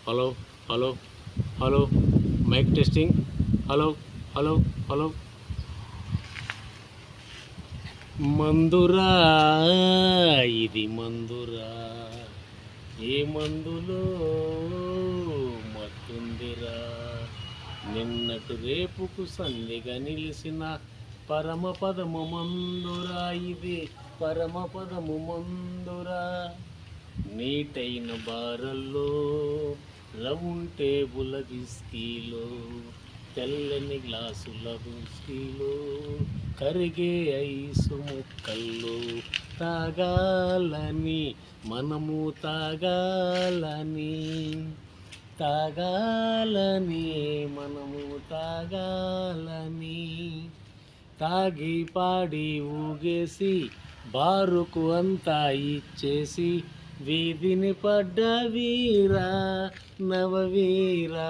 Hello hello hello mike testing. Hello hello hello. మందురా ఇది మందురా, ఏ మందులో మత్తుందిరా, నిన్నటి రేపుకు సంధిగా నిలిసిన పరమపదము మందురా, ఇది పరమపదము మందురా. నీటైన బారల్లో రౌండ్ టేబుల్ విస్కీలో, తెల్లని గ్లాసుల విస్కీలో, కరిగే ఐసు ముక్కల్లో తాగాలని మనము తాగాలని మనము తాగాలని. తాగి పాడి ఊగేసి బారుకు అంతా ఇచ్చేసి వీధిని పడ్డ వీరా నవవీరా.